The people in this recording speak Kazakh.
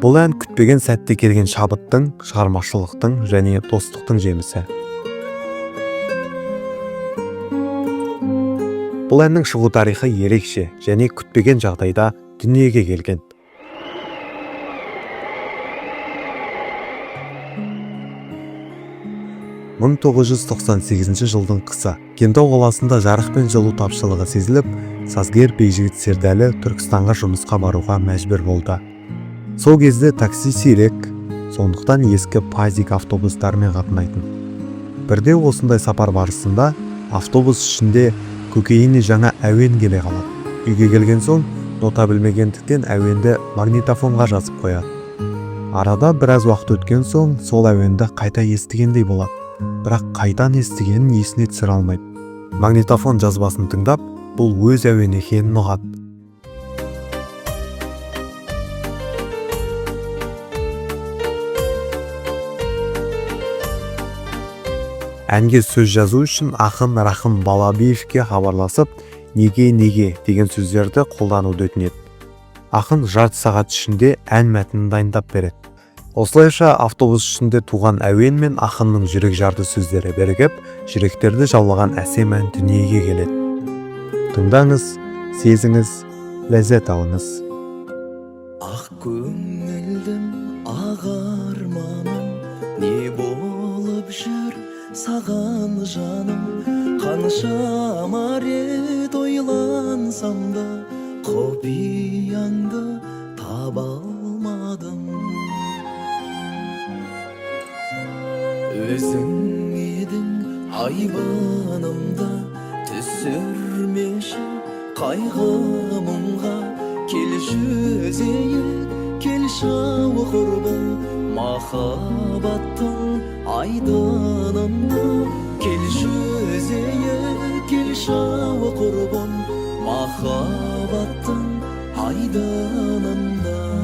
Бұл ән күтпеген сәтте келген шабыттың, шығармашылықтың және достықтың жемісі. Бұл әннің шығу тарихы ерекше және күтпеген жағдайда дүниеге келген. Мың 1998 жылдың қысы Кентау қаласында жарық пен жылу тапшылығы сезіліп, сазгер Бейжігіт Сердәлі Түркістанға жұмысқа баруға мәжбүр болды. Сол кезде такси сирек, сондықтан ескі пазик автобустармен қатынайтын. Бірде осындай сапар барысында автобус ішінде көкейіне жаңа әуен келе қалады. Үйге келген соң нота білмегендіктен әуенді магнитофонға жазып қояды. Арада біраз уақыт өткен соң сол әуенді қайта естігендей болады. Бірақ қайдан естігенін есіне түсіре алмайды. Магнитофон жазбасын тыңдап, бұл өз әуен екенін ұғады. Әнге сөз жазу үшін ақын Рахым Балабиевке хабарласып, неге деген сөздерді қолдануды өтінеді. Ақын жарты сағат ішінде ән мәтінін дайындап береді. Осылайша автобус ішінде туған әуен мен ақынның жүрек жарды сөздері бірігіп, жүректерді жаулаған әсем ән дүниеге келеді. Тыңдаңыз, сезіңіз, ләззат алыңыз. Ақ көңілдім, ақ арманым, не болып жүр саған жаным? Қаншама рет ойлансам да, құпияңды таба алмадым. Өзің едің айбынымда, түсірмеші қайғы мұңға. Келші өзейік, келші құрбым, махаббаттың айдынында. Келші өзейік, келші құрбым, махаббаттың айдынында.